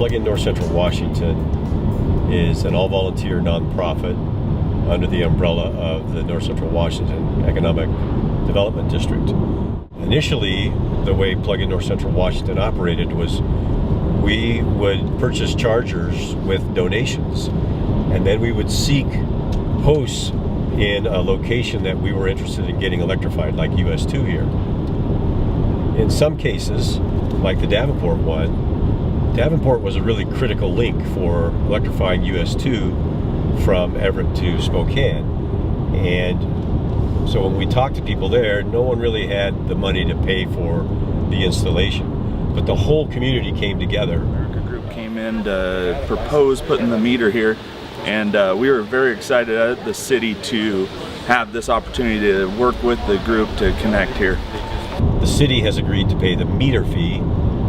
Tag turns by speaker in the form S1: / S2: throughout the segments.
S1: Plug-in North Central Washington is an all-volunteer nonprofit under the umbrella of the North Central Washington Economic Development District. Initially, the way Plug-in North Central Washington operated was we would purchase chargers with donations, and then we would seek hosts in a location that we were interested in getting electrified, like US 2 here. In some cases, like the Davenport one, Davenport was a really critical link for electrifying US 2 from Everett to Spokane. And so when we talked to people there, no one really had the money to pay for the installation. But the whole community came together.
S2: America Group came in to propose putting the meter here, and we were very excited at the city to have this opportunity to work with the group to connect here.
S1: The city has agreed to pay the meter fee.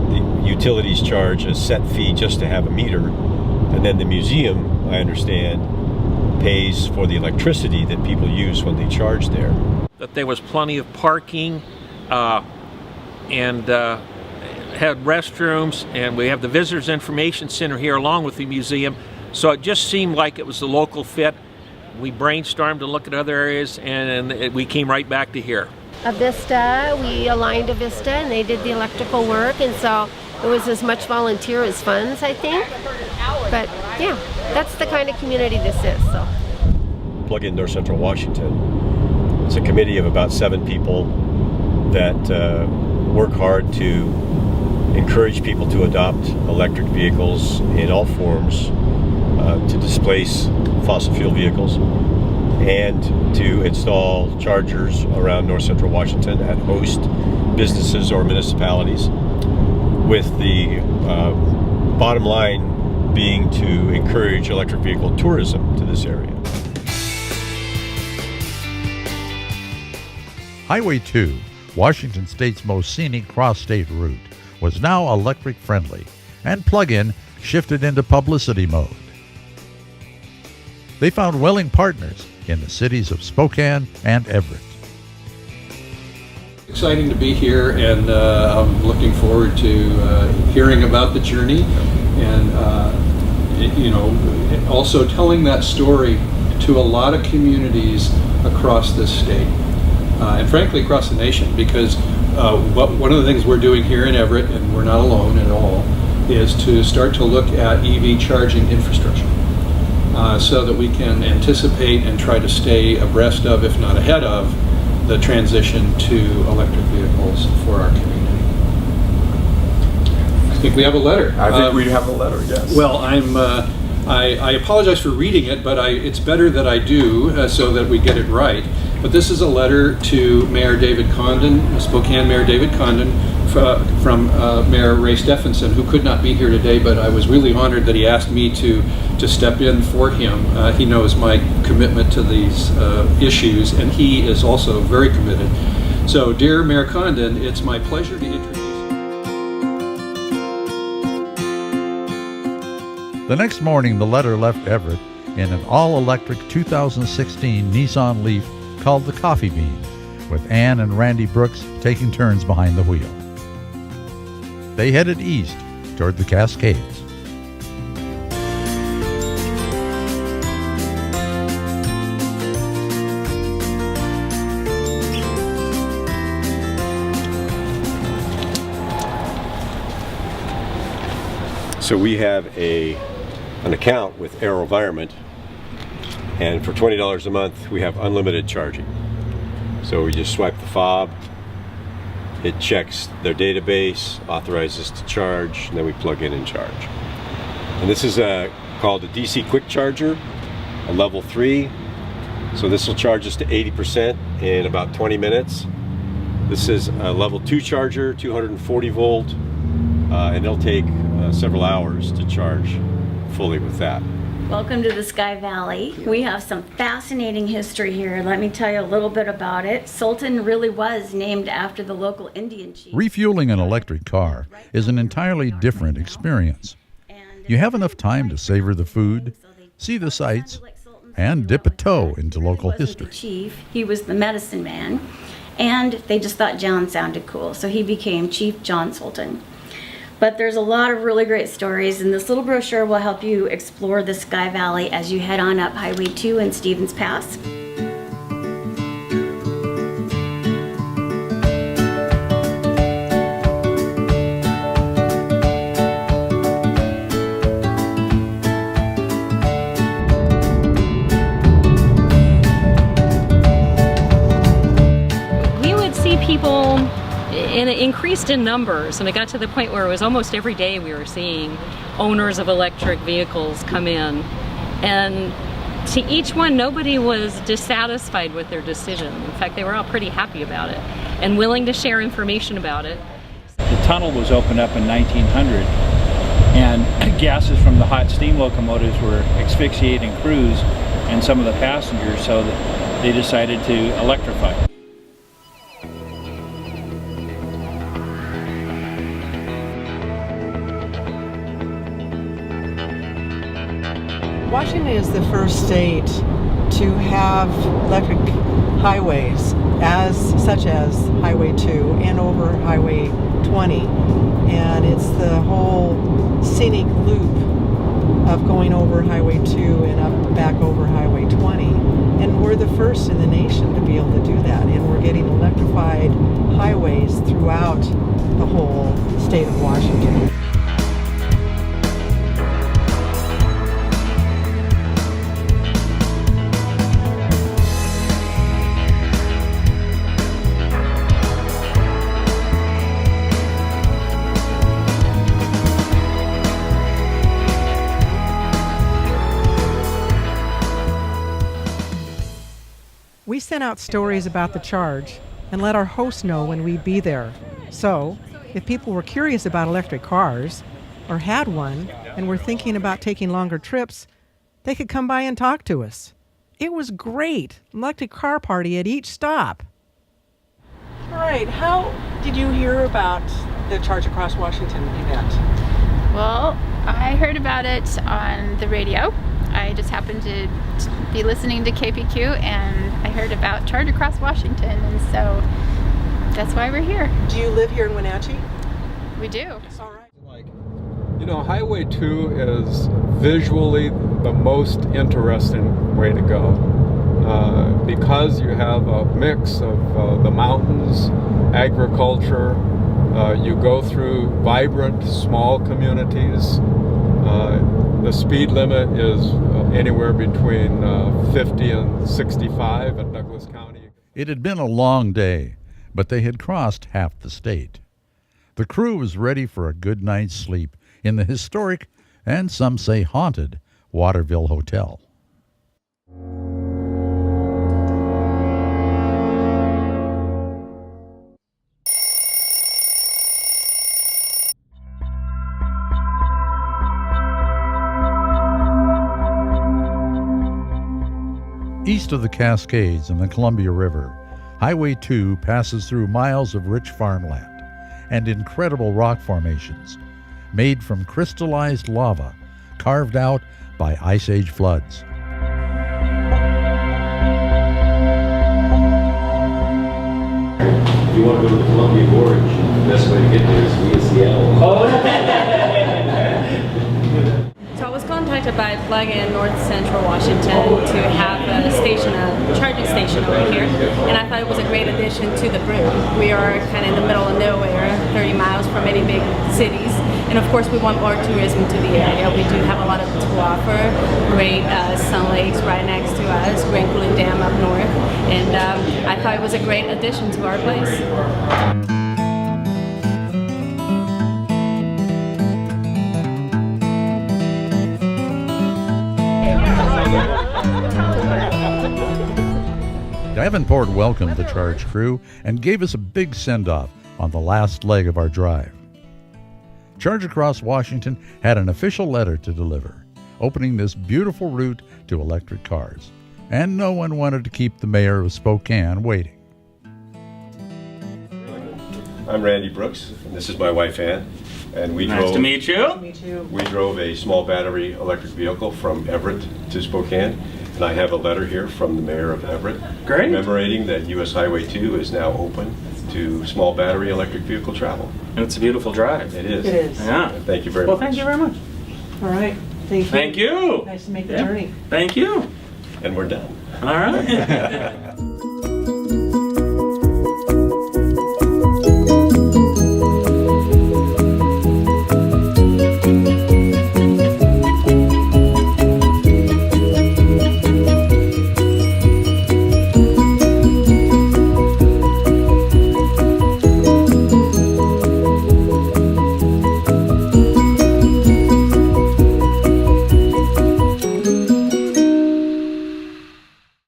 S1: The utilities charge a set fee just to have a meter, and then the museum, I understand, pays for the electricity that people use when they charge there.
S3: That there was plenty of parking and had restrooms, and we have the Visitors Information Center here along with the museum, so it just seemed like it was the local fit. We brainstormed to look at other areas, and we came right back to here.
S4: Avista, we aligned Avista, and they did the electrical work, and so it was as much volunteer as funds, I think. But yeah, that's the kind of community this is. So,
S1: Plug-in North Central Washington. It's a committee of about 7 people that work hard to encourage people to adopt electric vehicles in all forms, to displace fossil fuel vehicles, and to install chargers around North Central Washington at host businesses or municipalities, with the bottom line being to encourage electric vehicle tourism to this area.
S5: Highway 2, Washington State's most scenic cross-state route, was now electric-friendly, and Plug-in shifted into publicity mode. They found willing partners in the cities of Spokane and Everett.
S6: Exciting to be here, and I'm looking forward to hearing about the journey, and also telling that story to a lot of communities across this state, and frankly across the nation, because one of the things we're doing here in Everett, and we're not alone at all, is to start to look at EV charging infrastructure, so that we can anticipate and try to stay abreast of, if not ahead of, the transition to electric vehicles for our community. I think we have a letter.
S2: I think we have a letter, yes.
S6: Well, I apologize for reading it, but it's better that I do, so that we get it right. But this is a letter to Mayor David Condon, Spokane Mayor David Condon, from Mayor Ray Stephenson, who could not be here today, but I was really honored that he asked me to step in for him. He knows my commitment to these issues, and he is also very committed. So, dear Mayor Condon, it's my pleasure to introduce.
S5: The next morning, the letter left Everett in an all-electric 2016 Nissan Leaf called the Coffee Bean, with Ann and Randy Brooks taking turns behind the wheel. They headed east toward the Cascades.
S1: So we have an account with AeroVironment, and for $20 a month we have unlimited charging. So we just swipe the fob, it checks their database, authorizes to charge, and then we plug in and charge. And this is called a DC Quick Charger, a level 3. So this will charge us to 80% in about 20 minutes. This is a level 2 charger, 240 volt, and it'll take several hours to charge fully with that.
S7: Welcome to the Sky Valley. We have some fascinating history here. Let me tell you a little bit about it. Sultan really was named after the local Indian chief.
S5: Refueling an electric car is an entirely different experience. You have enough time to savor the food, see the sights, and dip a toe into local history.
S7: Chief, he was the medicine man, and they just thought John sounded cool, so he became Chief John Sultan. But there's a lot of really great stories, and this little brochure will help you explore the Sky Valley as you head on up Highway 2 in Stevens Pass.
S8: People increased in numbers, and it got to the point where it was almost every day we were seeing owners of electric vehicles come in, and to each one nobody was dissatisfied with their decision. In fact, they were all pretty happy about it and willing to share information about it.
S9: The tunnel was opened up in 1900, and gases from the hot steam locomotives were asphyxiating crews and some of the passengers, so that they decided to electrify.
S10: Washington is the first state to have electric highways, such as Highway 2 and over Highway 20. And it's the whole scenic loop of going over Highway 2 and up back over Highway 20. And we're the first in the nation to be able to do that. And we're getting electrified highways throughout the whole state of Washington. We sent out stories about the charge and let our hosts know when we'd be there. So, if people were curious about electric cars or had one and were thinking about taking longer trips, they could come by and talk to us. It was great. Electric car party at each stop. All right, how did you hear about the Charge Across Washington event?
S11: Well, I heard about it on the radio. I just happened to be listening to KPQ, and I heard about Charge Across Washington, and so that's why we're here.
S10: Do you live here in Wenatchee?
S11: We do.
S10: All right.
S12: You know, Highway 2 is visually the most interesting way to go because you have a mix of the mountains, agriculture, you go through vibrant small communities. The speed limit is anywhere between 50 and 65 in Douglas County.
S5: It had been a long day, but they had crossed half the state. The crew was ready for a good night's sleep in the historic, and some say haunted, Waterville Hotel. East of the Cascades and the Columbia River, Highway 2 passes through miles of rich farmland and incredible rock formations made from crystallized lava carved out by Ice Age floods.
S1: If you want to go to the Columbia Gorge, the best way to get there is via Seattle.
S8: So I was contacted by Plug-in North Central Washington to have a charging station over here, and I thought it was a great addition to the group. We are kind of in the middle of nowhere, 30 miles from any big cities, and of course we want more tourism to the area. We do have a lot of to offer, great Sun Lakes right next to us, Grand Coulee Dam up north, and I thought it was a great addition to our place.
S5: Davenport welcomed the Charge crew and gave us a big send-off on the last leg of our drive. Charge Across Washington had an official letter to deliver, opening this beautiful route to electric cars, and no one wanted to keep the mayor of Spokane waiting.
S1: I'm Randy Brooks, and this is my wife Ann. And we
S13: Nice
S1: drove,
S13: to meet you.
S10: Me too.
S1: We drove a small battery electric vehicle from Everett to Spokane. And I have a letter here from the mayor of Everett
S13: Great.
S1: commemorating that US Highway 2 is now open to small battery electric vehicle travel.
S13: And it's a beautiful drive.
S1: It is.
S10: It is.
S13: Yeah.
S1: And thank you very
S13: Well,
S1: much.
S13: thank you very much.
S10: All right. Thank you.
S13: Thank you.
S10: Nice to make the
S13: Yeah.
S10: journey.
S13: Thank you.
S1: And we're done.
S13: All right.